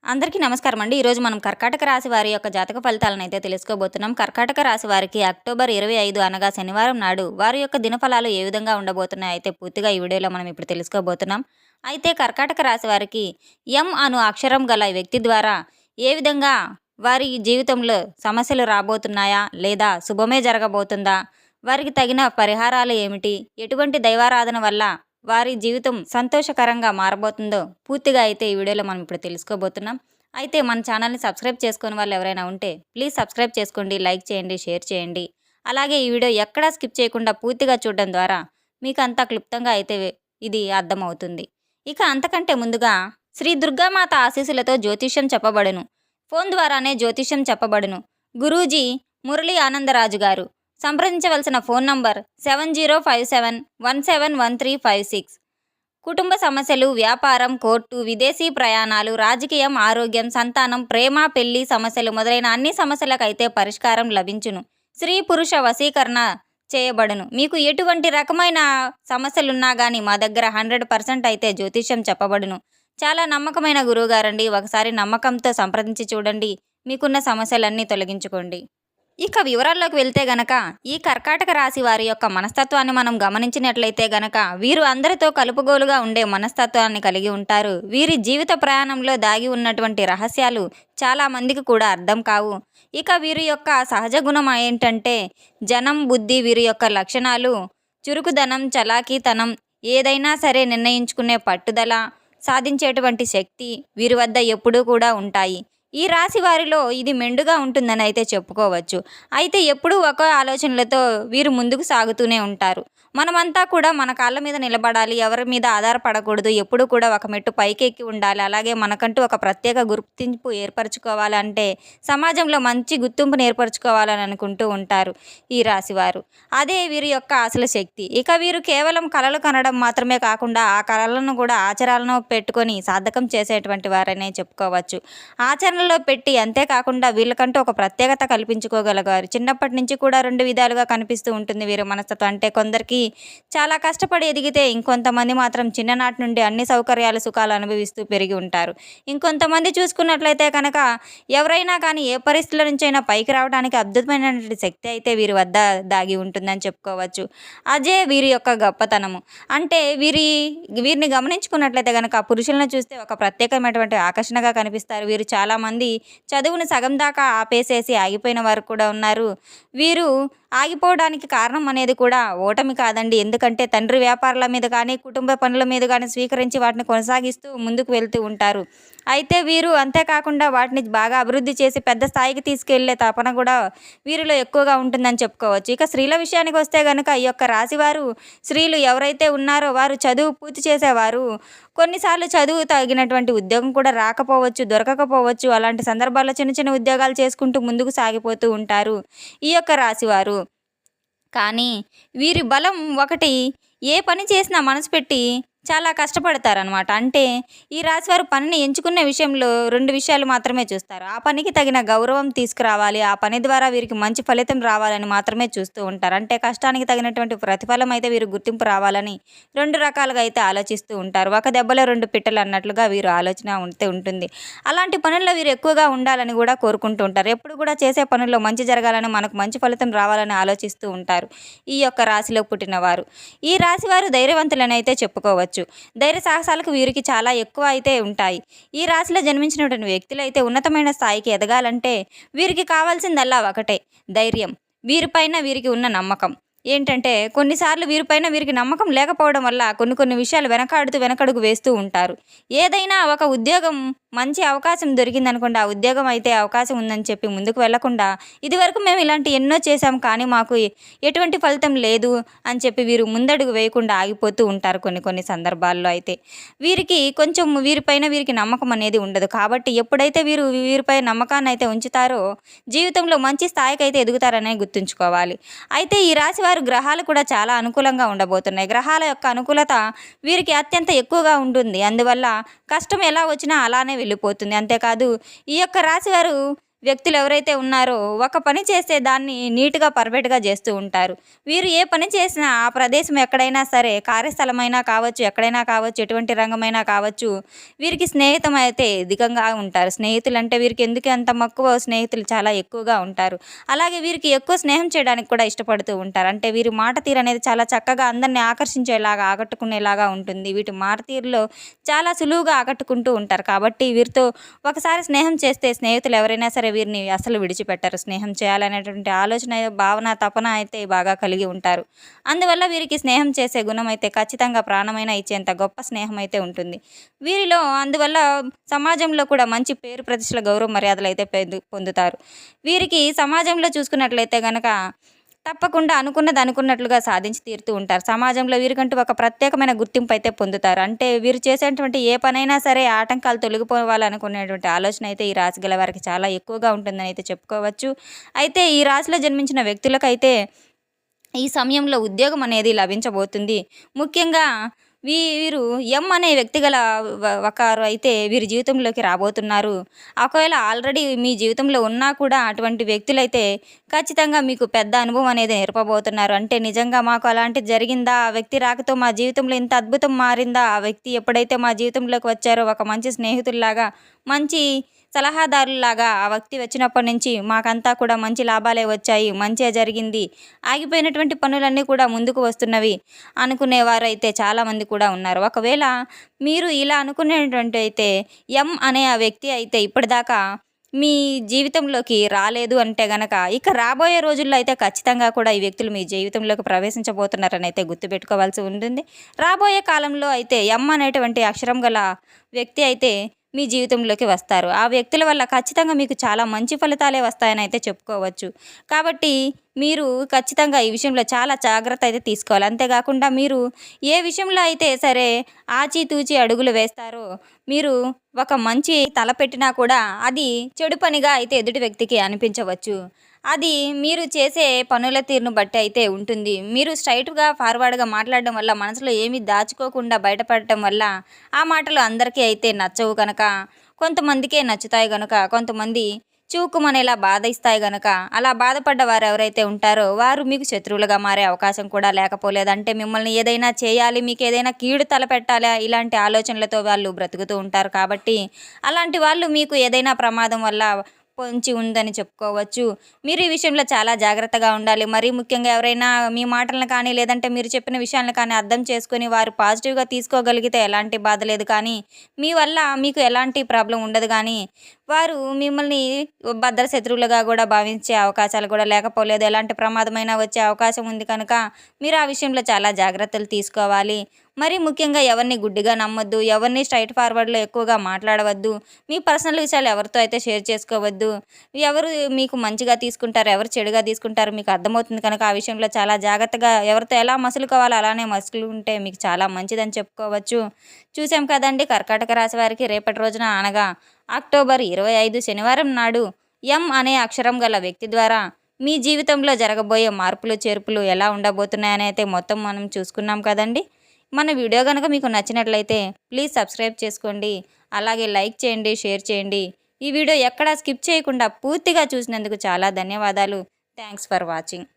అందరికీ నమస్కారం అండి. ఈరోజు మనం కర్కాటక రాశి వారి యొక్క జాతక ఫలితాలను అయితే తెలుసుకోబోతున్నాం. కర్కాటక రాశి వారికి అక్టోబర్ 25 అనగా శనివారం నాడు వారి యొక్క దినఫలాలు ఏ విధంగా ఉండబోతున్నాయి అయితే పూర్తిగా ఈ వీడియోలో మనం ఇప్పుడు తెలుసుకోబోతున్నాం. అయితే కర్కాటక రాశి వారికి ఎం అను అక్షరం గల వ్యక్తి ద్వారా ఏ విధంగా వారి జీవితంలో సమస్యలు రాబోతున్నాయా లేదా శుభమే జరగబోతుందా? వారికి తగిన పరిహారాలు ఏమిటి? ఎటువంటి దైవారాధన వల్ల వారి జీవితం సంతోషకరంగా మారబోతుందో పూర్తిగా అయితే ఈ వీడియోలో మనం ఇప్పుడు తెలుసుకోబోతున్నాం. అయితే మన ఛానల్ని సబ్స్క్రైబ్ చేసుకుని వాళ్ళు ఎవరైనా ఉంటే ప్లీజ్ సబ్స్క్రైబ్ చేసుకోండి, లైక్ చేయండి, షేర్ చేయండి. అలాగే ఈ వీడియో ఎక్కడా స్కిప్ చేయకుండా పూర్తిగా చూడడం ద్వారా మీకు అంతా క్లుప్తంగా అయితే ఇది అర్థమవుతుంది. ఇక అంతకంటే ముందుగా శ్రీ దుర్గామాత ఆశీస్సులతో జ్యోతిష్యం చెప్పబడును. ఫోన్ ద్వారానే జ్యోతిష్యం చెప్పబడును. గురూజీ మురళీ ఆనందరాజు గారు. సంప్రదించవలసిన ఫోన్ నంబర్ 7057171356. కుటుంబ సమస్యలు, వ్యాపారం, కోర్టు, విదేశీ ప్రయాణాలు, రాజకీయం, ఆరోగ్యం, సంతానం, ప్రేమ, పెళ్లి సమస్యలు మొదలైన అన్ని సమస్యలకైతే పరిష్కారం లభించును. స్త్రీ పురుష వశీకరణ చేయబడును. మీకు ఎటువంటి రకమైన సమస్యలున్నా కానీ మా దగ్గర 100% అయితే జ్యోతిష్యం చెప్పబడును. చాలా నమ్మకమైన గురువుగారండి. ఒకసారి నమ్మకంతో సంప్రదించి చూడండి, మీకున్న సమస్యలన్నీ తొలగించుకోండి. ఇక వివరాల్లోకి వెళ్తే గనక ఈ కర్కాటక రాశి వారి యొక్క మనస్తత్వాన్ని మనం గమనించినట్లయితే గనక వీరు అందరితో కలుపుగోలుగా ఉండే మనస్తత్వాన్ని కలిగి ఉంటారు. వీరి జీవిత ప్రయాణంలో దాగి ఉన్నటువంటి రహస్యాలు చాలా మందికి కూడా అర్థం కావు. ఇక వీరి యొక్క సహజ గుణం ఏంటంటే జనం బుద్ధి. వీరి యొక్క లక్షణాలు చురుకుదనం, చలాకీతనం, ఏదైనా సరే నిర్ణయించుకునే పట్టుదల, సాధించేటువంటి శక్తి వీరి వద్ద ఎప్పుడూ కూడా ఉంటాయి. ఈ రాశి వారిలో ఇది మెండుగా ఉంటుందని అయితే చెప్పుకోవచ్చు. అయితే ఎప్పుడూ ఒక ఆలోచనలతో వీరు ముందుకు సాగుతూనే ఉంటారు. మనమంతా కూడా మన కాళ్ళ మీద నిలబడాలి, ఎవరి మీద ఆధారపడకూడదు, ఎప్పుడూ కూడా ఒక మెట్టు పైకెక్కి ఉండాలి. అలాగే మనకంటూ ఒక ప్రత్యేక గుర్తింపు ఏర్పరచుకోవాలంటే సమాజంలో మంచి గుర్తింపును ఏర్పరచుకోవాలని అనుకుంటూ ఉంటారు ఈ రాశివారు. అదే వీరి యొక్క అసలు శక్తి. ఇక వీరు కేవలం కలలు కనడం మాత్రమే కాకుండా ఆ కలలను కూడా ఆచరణలో పెట్టుకొని సాధకం చేసేటువంటి వారనే చెప్పుకోవచ్చు. ఆచరణలో పెట్టి అంతేకాకుండా వీళ్ళకంటూ ఒక ప్రత్యేకత కల్పించుకోగలిగారు. చిన్నప్పటి నుంచి కూడా 2 విధాలుగా కనిపిస్తూ ఉంటుంది వీరి మనస్తత్వం. అంటే కొందరికి చాలా కష్టపడి ఎదిగితే, ఇంకొంతమంది మాత్రం చిన్ననాటి నుండి అన్ని సౌకర్యాలు, సుఖాలు అనుభవిస్తూ పెరిగి ఉంటారు. ఇంకొంతమంది చూసుకున్నట్లయితే కనుక ఎవరైనా కానీ ఏ పరిస్థితుల నుంచైనా పైకి రావడానికి అద్భుతమైనటువంటి శక్తి అయితే వీరి వద్ద దాగి ఉంటుందని చెప్పుకోవచ్చు. అదే వీరి యొక్క గొప్పతనము. అంటే వీరిని గమనించుకున్నట్లయితే కనుక పురుషులను చూస్తే ఒక ప్రత్యేకమైనటువంటి ఆకర్షణగా కనిపిస్తారు. వీరు చాలామంది చదువును సగం దాకా ఆపేసేసి ఆగిపోయిన వారు కూడా ఉన్నారు. వీరు ఆగిపోవడానికి కారణం అనేది కూడా ఓటమి కాదండి. ఎందుకంటే తండ్రి వ్యాపారాల మీద కానీ, కుటుంబ పనుల మీద కానీ స్వీకరించి వాటిని కొనసాగిస్తూ ముందుకు వెళ్తూ ఉంటారు. అయితే వీరు అంతేకాకుండా వాటిని బాగా అభివృద్ధి చేసి పెద్ద స్థాయికి తీసుకెళ్లే తపన కూడా వీరిలో ఎక్కువగా ఉంటుందని చెప్పుకోవచ్చు. ఇక స్త్రీల విషయానికి వస్తే కనుక ఈ యొక్క రాశివారు స్త్రీలు ఎవరైతే ఉన్నారో వారు చదువు పూర్తి చేసేవారు. కొన్నిసార్లు చదువు తగినటువంటి ఉద్యోగం కూడా రాకపోవచ్చు, దొరకకపోవచ్చు. అలాంటి సందర్భాల్లో చిన్న చిన్న ఉద్యోగాలు చేసుకుంటూ ముందుకు సాగిపోతూ ఉంటారు ఈ యొక్క రాశివారు. కానీ వీరి బలం ఒకటి, ఏ పని చేసినా మనసు పెట్టి చాలా కష్టపడతారనమాట. అంటే ఈ రాశివారు పనిని ఎంచుకునే విషయంలో 2 విషయాలు మాత్రమే చూస్తారు. ఆ పనికి తగిన గౌరవం తీసుకురావాలి, ఆ పని ద్వారా వీరికి మంచి ఫలితం రావాలని మాత్రమే చూస్తూ ఉంటారు. అంటే కష్టానికి తగినటువంటి ప్రతిఫలం అయితే వీరు గుర్తింపు రావాలని 2 రకాలుగా అయితే ఆలోచిస్తూ ఉంటారు. ఒక దెబ్బలో 2 పిట్టలు అన్నట్లుగా వీరు ఆలోచన ఉంటుంది. అలాంటి పనుల్లో వీరు ఎక్కువగా ఉండాలని కూడా కోరుకుంటూ ఉంటారు. ఎప్పుడు కూడా చేసే పనుల్లో మంచి జరగాలని, మనకు మంచి ఫలితం రావాలని ఆలోచిస్తూ ఉంటారు ఈ యొక్క రాశిలో పుట్టినవారు. ఈ రాశివారు ధైర్యవంతులని అయితే చెప్పుకోవచ్చు. ధైర్య సాహసాలకు వీరికి చాలా ఎక్కువ అయితే ఉంటాయి. ఈ రాశిలో జన్మించినటువంటి వ్యక్తులు అయితే ఉన్నతమైన స్థాయికి ఎదగాలంటే వీరికి కావాల్సిందల్లా ఒకటే, ధైర్యం. వీరిపైన వీరికి ఉన్న నమ్మకం ఏంటంటే కొన్నిసార్లు వీరిపైన వీరికి నమ్మకం లేకపోవడం వల్ల కొన్ని విషయాలు వెనకడుగు వేస్తూ ఉంటారు. ఏదైనా ఒక ఉద్యోగం మంచి అవకాశం దొరికిందనుకోండి, ఆ ఉద్యోగం అయితే అవకాశం ఉందని చెప్పి ముందుకు వెళ్లకుండా ఇదివరకు మేము ఇలాంటి ఎన్నో చేశాం కానీ మాకు ఎటువంటి ఫలితం లేదు అని చెప్పి వీరు ముందడుగు వేయకుండా ఆగిపోతూ ఉంటారు కొన్ని సందర్భాల్లో. అయితే వీరికి కొంచెం వీరిపైన వీరికి నమ్మకం అనేది ఉండదు. కాబట్టి ఎప్పుడైతే వీరిపై నమ్మకాన్ని అయితే ఉంచుతారో జీవితంలో మంచి స్థాయికి అయితే ఎదుగుతారనే గుర్తుంచుకోవాలి. అయితే ఈ రాశి వారు గ్రహాలు కూడా చాలా అనుకూలంగా ఉండబోతున్నాయి. గ్రహాల యొక్క అనుకూలత వీరికి అత్యంత ఎక్కువగా ఉంటుంది. అందువల్ల కష్టం ఎలా వచ్చినా అలానే వెళ్ళిపోతుంది. అంతేకాదు ఈ యొక్క రాశివారు వ్యక్తులు ఎవరైతే ఉన్నారో ఒక పని చేస్తే దాన్ని నీట్‌గా, పర్ఫెక్ట్‌గా చేస్తూ ఉంటారు. వీరు ఏ పని చేసినా ఆ ప్రదేశం ఎక్కడైనా సరే కార్యస్థలమైనా కావచ్చు, ఎక్కడైనా కావచ్చు, ఎటువంటి రంగమైనా కావచ్చు, వీరికి స్నేహితం అయితే అధికంగా ఉంటారు. స్నేహితులంటే వీరికి ఎందుకు అంత మక్కువ స్నేహితులు చాలా ఎక్కువగా ఉంటారు. అలాగే వీరికి ఎక్కువ స్నేహం చేయడానికి కూడా ఇష్టపడుతూ ఉంటారు. అంటే వీరి మాట తీరనేది చాలా చక్కగా అందరిని ఆకర్షించేలాగా, ఆకట్టుకునేలాగా ఉంటుంది. వీటి మాట తీరులో చాలా సులువుగా ఆకట్టుకుంటూ ఉంటారు. కాబట్టి వీరితో ఒకసారి స్నేహం చేస్తే స్నేహితులు ఎవరైనా సరే వీరిని అస్సలు విడిచిపెట్టరు. స్నేహం చేయాలనేటువంటి ఆలోచన, భావన, తపన అయితే బాగా కలిగి ఉంటారు. అందువల్ల వీరికి స్నేహం చేసే గుణం అయితే ఖచ్చితంగా ప్రాణమైనా ఇచ్చేంత గొప్ప స్నేహం అయితే ఉంటుంది. వీరిలో అందువల్ల సమాజంలో కూడా మంచి పేరు ప్రతిష్టల, గౌరవ మర్యాదలైతే పొందుతారు. వీరికి సమాజంలో చూసుకున్నట్లయితే గనక తప్పకుండా అనుకున్నది అనుకున్నట్లుగా సాధించి తీరుతూ ఉంటారు. సమాజంలో వీరికంటూ ఒక ప్రత్యేకమైన గుర్తింపు అయితే పొందుతారు. అంటే వీరు చేసేటువంటి ఏ పనైనా సరే ఆటంకాలు తొలగిపోవాలనుకునేటువంటి ఆలోచన అయితే ఈ రాశి గల వారికి చాలా ఎక్కువగా ఉంటుందని అయితే చెప్పుకోవచ్చు. అయితే ఈ రాశిలో జన్మించిన వ్యక్తులకైతే ఈ సమయంలో ఉద్యోగం అనేది లభించబోతుంది. ముఖ్యంగా వీరు ఎం అనే వ్యక్తి గల ఒకరు అయితే వీరి జీవితంలోకి రాబోతున్నారు. ఒకవేళ ఆల్రెడీ మీ జీవితంలో ఉన్నా కూడా అటువంటి వ్యక్తులైతే ఖచ్చితంగా మీకు పెద్ద అనుభవం అనేది నేర్పబోతున్నారు. అంటే నిజంగా మాకు అలాంటిది జరిగిందా? ఆ వ్యక్తి రాకతో మా జీవితంలో ఇంత అద్భుతం మారిందా? ఆ వ్యక్తి ఎప్పుడైతే మా జీవితంలోకి వచ్చారో ఒక మంచి స్నేహితుల్లాగా, మంచి సలహాదారుల్లాగా ఆ వ్యక్తి వచ్చినప్పటి నుంచి మాకంతా కూడా మంచి లాభాలే వచ్చాయి. మంచే జరిగింది. ఆగిపోయినటువంటి పనులన్నీ కూడా ముందుకు వస్తున్నవి అనుకునేవారైతే చాలామంది కూడా ఉన్నారు. ఒకవేళ మీరు ఇలా అనుకునేటువంటి ఎం అనే ఆ వ్యక్తి అయితే ఇప్పటిదాకా మీ జీవితంలోకి రాలేదు అంటే గనక, ఇక రాబోయే రోజుల్లో అయితే ఖచ్చితంగా కూడా ఈ వ్యక్తులు మీ జీవితంలోకి ప్రవేశించబోతున్నారని అయితే గుర్తుపెట్టుకోవాల్సి ఉంటుంది. రాబోయే కాలంలో అయితే ఎం అనేటువంటి అక్షరం గల వ్యక్తి అయితే మీ జీవితంలోకి వస్తారు. ఆ వ్యక్తుల వల్ల ఖచ్చితంగా మీకు చాలా మంచి ఫలితాలే వస్తాయని అయితే చెప్పుకోవచ్చు. కాబట్టి మీరు ఖచ్చితంగా ఈ విషయంలో చాలా జాగ్రత్త అయితే తీసుకోవాలి. అంతేకాకుండా మీరు ఏ విషయంలో అయితే సరే ఆచితూచి అడుగులు వేస్తారో, మీరు ఒక మంచి తలపెట్టినా కూడా అది చెడు పనిగా అయితే ఎదుటి వ్యక్తికి అనిపించవచ్చు. అది మీరు చేసే పనుల తీరును బట్టి అయితే ఉంటుంది. మీరు స్ట్రెయిట్‌గా, ఫార్వర్డ్‌గా మాట్లాడడం వల్ల, మనసులో ఏమీ దాచుకోకుండా బయటపడటం వల్ల ఆ మాటలు అందరికీ అయితే నచ్చవు కనుక, కొంతమందికే నచ్చుతాయి గనుక, కొంతమంది చివుక్కుమనేలా బాధిస్తాయి గనక, అలా బాధపడ్డ వారెవరైతే ఉంటారో వారు మీకు శత్రువులుగా మారే అవకాశం కూడా లేకపోలేదు. అంటే మిమ్మల్ని ఏదైనా చేయాలి, మీకేదైనా కీడు తలపెట్టాలా, ఇలాంటి ఆలోచనలతో వాళ్ళు బ్రతుకుతూ ఉంటారు. కాబట్టి అలాంటి వాళ్ళు మీకు ఏదైనా ప్రమాదం వల్ల పొంచి ఉందని చెప్పుకోవచ్చు. మీరు ఈ విషయంలో చాలా జాగ్రత్తగా ఉండాలి. మరీ ముఖ్యంగా ఎవరైనా మీ మాటలను కానీ, లేదంటే మీరు చెప్పిన విషయాలను కానీ అర్థం చేసుకొని వారు పాజిటివ్‌గా తీసుకోగలిగితే ఎలాంటి బాధ లేదు కానీ, మీ వల్ల మీకు ఎలాంటి ప్రాబ్లమ్ ఉండదు గానీ, వారు మిమ్మల్ని భద్ర శత్రువులుగా గూడా భావించే అవకాశాలు కూడా లేకపోలేదు. ఎలాంటి ప్రమాదమైనా వచ్చే అవకాశం ఉంది కనుక, మీరు ఆ విషయంలో చాలా జాగ్రత్తలు తీసుకోవాలి. మరీ ముఖ్యంగా ఎవరిని గుడ్డిగా నమ్మొద్దు. ఎవరిని స్ట్రెయిట్ ఫార్వర్డ్‌లో ఎక్కువగా మాట్లాడవద్దు. మీ పర్సనల్ విషయాలు ఎవరితో అయితే షేర్ చేసుకోవద్దు. ఎవరు మీకు మంచిగా తీసుకుంటారు, ఎవరు చెడుగా తీసుకుంటారో మీకు అర్థమవుతుంది కనుక, ఆ విషయంలో చాలా జాగ్రత్తగా ఎవరితో ఎలా మసులుకోవాలో అలానే మసులుకుంటే మీకు చాలా మంచిదని చెప్పుకోవచ్చు. చూసాం కదండీ! కర్కాటక రాశి వారికి రేపటి రోజున అనగా అక్టోబర్ 25 శనివారం నాడు ఎం అనే అక్షరం గల వ్యక్తి ద్వారా మీ జీవితంలో జరగబోయే మార్పులు, చేర్పులు ఎలా ఉండబోతున్నాయని అయితే మొత్తం మనం చూసుకున్నాం కదండీ! మన వీడియో గనుక మీకు నచ్చినట్లయితే ప్లీజ్ సబ్స్క్రైబ్ చేసుకోండి. అలాగే లైక్ చేయండి, షేర్ చేయండి. ఈ వీడియో ఎక్కడా స్కిప్ చేయకుండా పూర్తిగా చూసినందుకు చాలా ధన్యవాదాలు. Thanks for watching.